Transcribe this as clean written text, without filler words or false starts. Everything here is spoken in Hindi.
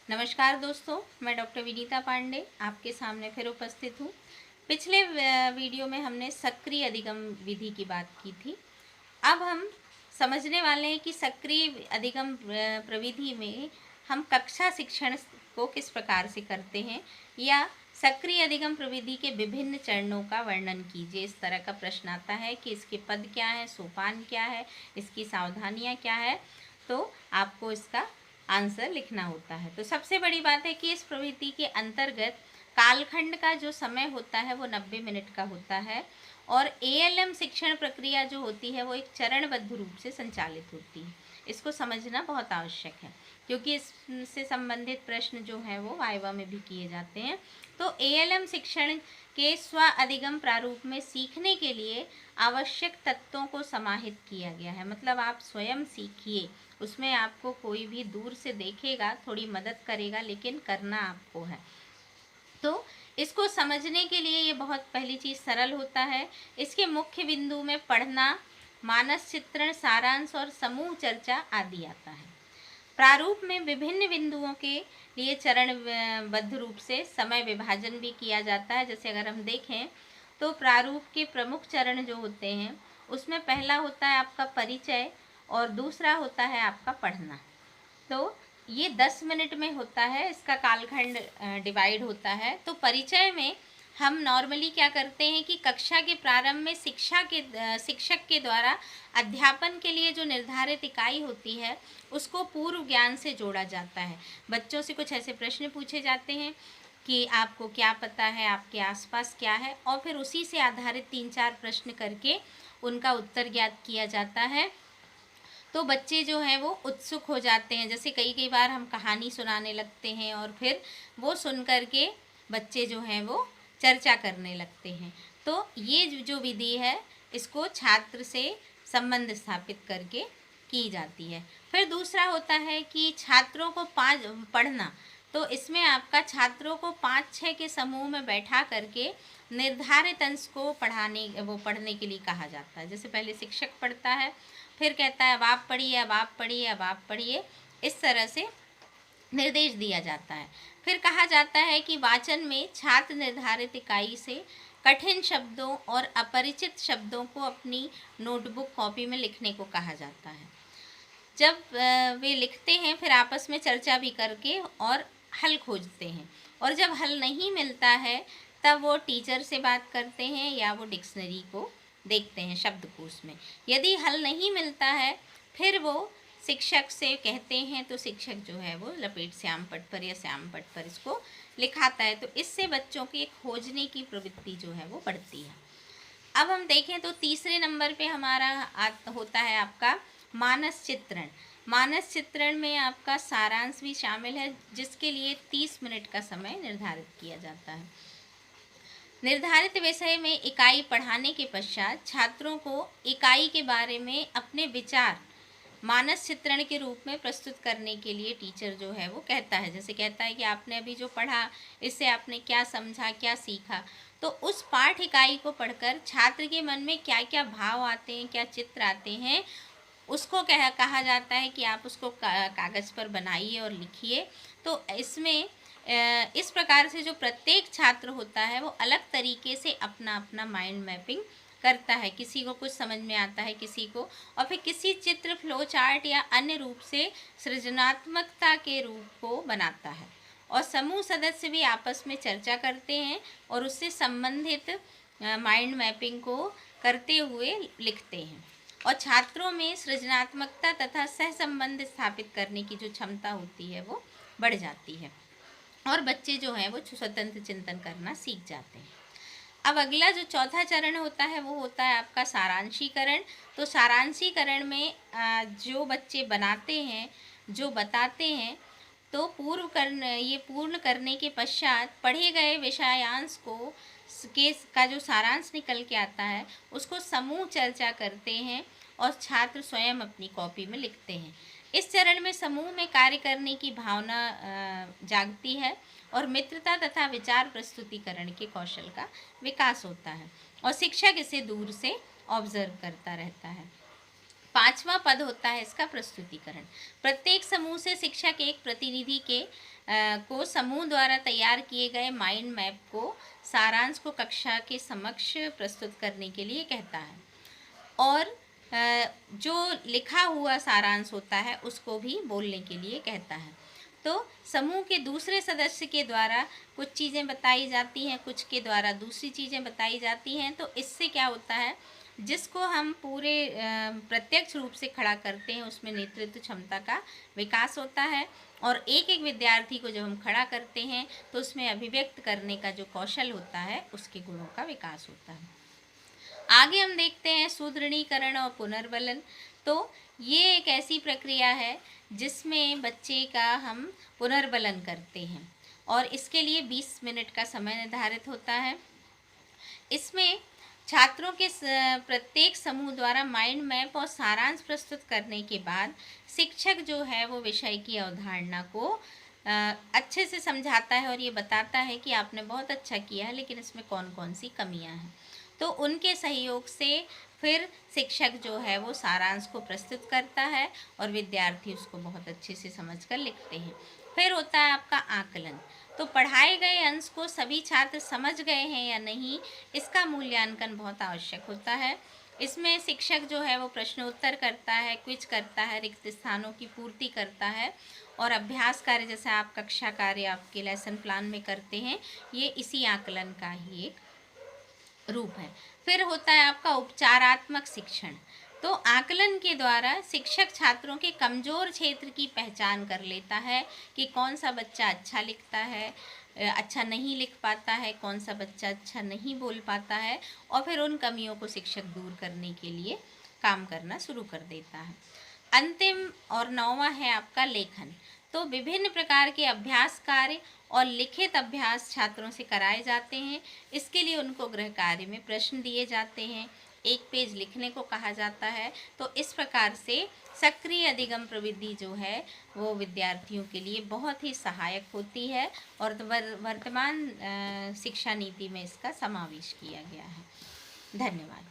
नमस्कार दोस्तों, मैं डॉक्टर विनीता पांडे आपके सामने फिर उपस्थित हूँ। पिछले वीडियो में हमने सक्रिय अधिगम विधि की बात की थी। अब हम समझने वाले हैं कि सक्रिय अधिगम प्रविधि में हम कक्षा शिक्षण को किस प्रकार से करते हैं, या सक्रिय अधिगम प्रविधि के विभिन्न चरणों का वर्णन कीजिए। इस तरह का प्रश्न आता है कि इसके पद क्या है, सोपान क्या है, इसकी सावधानियाँ क्या है, तो आपको इसका आंसर लिखना होता है। तो सबसे बड़ी बात है कि इस प्रवृत्ति के अंतर्गत कालखंड का जो समय होता है वो 90 मिनट का होता है, और एएलएम शिक्षण प्रक्रिया जो होती है वो एक चरणबद्ध रूप से संचालित होती है। इसको समझना बहुत आवश्यक है, क्योंकि इससे संबंधित प्रश्न जो हैं वो वाइवा में भी किए जाते हैं। तो एएलएम शिक्षण के स्व अधिगम प्रारूप में सीखने के लिए आवश्यक तत्वों को समाहित किया गया है। मतलब आप स्वयं सीखिए, उसमें आपको कोई भी दूर से देखेगा, थोड़ी मदद करेगा, लेकिन करना आपको है। तो इसको समझने के लिए ये बहुत पहली चीज़ सरल होता है। इसके मुख्य बिंदु में पढ़ना, मानस चित्रण, सारांश और समूह चर्चा आदि आता है। प्रारूप में विभिन्न बिंदुओं के लिए चरणबद्ध रूप से समय विभाजन भी किया जाता है। जैसे अगर हम देखें तो प्रारूप के प्रमुख चरण जो होते हैं उसमें पहला होता है आपका परिचय, और दूसरा होता है आपका पढ़ना। तो ये 10 मिनट में होता है, इसका कालखंड डिवाइड होता है। तो परिचय में हम नॉर्मली क्या करते हैं कि कक्षा के प्रारंभ में शिक्षक के द्वारा अध्यापन के लिए जो निर्धारित इकाई होती है उसको पूर्व ज्ञान से जोड़ा जाता है। बच्चों से कुछ ऐसे प्रश्न पूछे जाते हैं कि आपको क्या पता है, आपके आसपास क्या है, और फिर उसी से आधारित 3-4 प्रश्न करके उनका उत्तर ज्ञात किया जाता है। तो बच्चे जो हैं वो उत्सुक हो जाते हैं। जैसे कई कई बार हम कहानी सुनाने लगते हैं और फिर वो सुन कर के बच्चे जो हैं वो चर्चा करने लगते हैं। तो ये जो विधि है इसको छात्र से संबंध स्थापित करके की जाती है। फिर दूसरा होता है कि छात्रों को पढ़ना। तो इसमें आपका छात्रों को 5-6 के समूह में बैठा करके निर्धारित अंश को पढ़ने के लिए कहा जाता है। जैसे पहले शिक्षक पढ़ता है, फिर कहता है अब आप पढ़िए, अब आप पढ़िए, अब आप पढ़िए, इस तरह से निर्देश दिया जाता है। फिर कहा जाता है कि वाचन में छात्र निर्धारित इकाई से कठिन शब्दों और अपरिचित शब्दों को अपनी नोटबुक कॉपी में लिखने को कहा जाता है। जब वे लिखते हैं फिर आपस में चर्चा भी करके और हल खोजते हैं, और जब हल नहीं मिलता है तब वो टीचर से बात करते हैं या वो डिक्शनरी को देखते हैं शब्दकोश में। यदि हल नहीं मिलता है फिर वो शिक्षक से कहते हैं, तो शिक्षक जो है वो लपेट श्याम पट पर या श्याम पट पर इसको लिखाता है। तो इससे बच्चों की खोजने की प्रवृत्ति जो है वो बढ़ती है। अब हम देखें तो तीसरे नंबर पे हमारा होता है आपका मानस चित्रण। मानस चित्रण में आपका सारांश भी शामिल है, जिसके लिए 30 मिनट का समय निर्धारित किया जाता है। निर्धारित विषय में इकाई पढ़ाने के पश्चात छात्रों को इकाई के बारे में अपने विचार मानस चित्रण के रूप में प्रस्तुत करने के लिए टीचर जो है वो कहता है। जैसे कहता है कि आपने अभी जो पढ़ा इससे आपने क्या समझा, क्या सीखा। तो उस पाठ इकाई को पढ़कर छात्र के मन में क्या क्या भाव आते हैं, क्या चित्र आते हैं, उसको कहा जाता है कि आप उसको कागज़ पर बनाइए और लिखिए। तो इसमें इस प्रकार से जो प्रत्येक छात्र होता है वो अलग तरीके से अपना अपना माइंड मैपिंग करता है। किसी को कुछ समझ में आता है, किसी को, और फिर किसी चित्र, फ्लो चार्ट या अन्य रूप से सृजनात्मकता के रूप को बनाता है। और समूह सदस्य भी आपस में चर्चा करते हैं और उससे संबंधित माइंड मैपिंग को करते हुए लिखते हैं। और छात्रों में सृजनात्मकता तथा सहसंबंध स्थापित करने की जो क्षमता होती है वो बढ़ जाती है, और बच्चे जो हैं वो स्वतंत्र चिंतन करना सीख जाते हैं। अब अगला जो चौथा चरण होता है वो होता है आपका सारांशीकरण। तो सारांशीकरण में जो बच्चे बनाते हैं, जो बताते हैं, तो पूर्ण करने के पश्चात पढ़े गए विषयांश का जो सारांश निकल के आता है उसको समूह चर्चा करते हैं और छात्र स्वयं अपनी कॉपी में लिखते हैं। इस चरण में समूह में कार्य करने की भावना जागती है और मित्रता तथा विचार प्रस्तुतिकरण के कौशल का विकास होता है, और शिक्षक इसे दूर से ऑब्जर्व करता रहता है। पांचवा पद होता है इसका प्रस्तुतिकरण। प्रत्येक समूह से शिक्षक एक प्रतिनिधि को समूह द्वारा तैयार किए गए माइंड मैप को सारांश को कक्षा के समक्ष प्रस्तुत करने के लिए कहता है और जो लिखा हुआ सारांश होता है उसको भी बोलने के लिए कहता है। तो समूह के दूसरे सदस्य के द्वारा कुछ चीज़ें बताई जाती हैं, कुछ के द्वारा दूसरी चीज़ें बताई जाती हैं। तो इससे क्या होता है, जिसको हम पूरे प्रत्यक्ष रूप से खड़ा करते हैं उसमें नेतृत्व क्षमता का विकास होता है और एक एक विद्यार्थी को जब हम खड़ा करते हैं तो उसमें अभिव्यक्त करने का जो कौशल होता है उसके गुणों का विकास होता है। आगे हम देखते हैं सुदृढ़ीकरण और पुनर्बलन। तो ये एक ऐसी प्रक्रिया है जिसमें बच्चे का हम पुनर्बलन करते हैं और इसके लिए 20 मिनट का समय निर्धारित होता है। इसमें छात्रों के प्रत्येक समूह द्वारा माइंड मैप और सारांश प्रस्तुत करने के बाद शिक्षक जो है वो विषय की अवधारणा को अच्छे से समझाता है और ये बताता है कि आपने बहुत अच्छा किया है लेकिन इसमें कौन कौन सी कमियां हैं। तो उनके सहयोग से फिर शिक्षक जो है वो सारांश को प्रस्तुत करता है और विद्यार्थी उसको बहुत अच्छे से समझकर लिखते हैं। फिर होता है आपका आकलन। तो पढ़ाए गए अंश को सभी छात्र समझ गए हैं या नहीं, इसका मूल्यांकन बहुत आवश्यक होता है। इसमें शिक्षक जो है वो प्रश्नोत्तर करता है, क्विज करता है, रिक्त स्थानों की पूर्ति करता है और अभ्यास कार्य जैसे आप कक्षा कार्य आपके लेसन प्लान में करते हैं, ये इसी आकलन का ही एक रूप है। फिर होता है आपका उपचारात्मक शिक्षण। तो आकलन के द्वारा शिक्षक छात्रों के कमज़ोर क्षेत्र की पहचान कर लेता है कि कौन सा बच्चा अच्छा लिखता है, अच्छा नहीं लिख पाता है, कौन सा बच्चा अच्छा नहीं बोल पाता है और फिर उन कमियों को शिक्षक दूर करने के लिए काम करना शुरू कर देता है। अंतिम और 9वां है आपका लेखन। तो विभिन्न प्रकार के अभ्यास कार्य और लिखित अभ्यास छात्रों से कराए जाते हैं। इसके लिए उनको गृह कार्य में प्रश्न दिए जाते हैं, 1 पेज लिखने को कहा जाता है। तो इस प्रकार से सक्रिय अधिगम प्रविधि जो है वो विद्यार्थियों के लिए बहुत ही सहायक होती है और वर्तमान शिक्षा नीति में इसका समावेश किया गया है। धन्यवाद।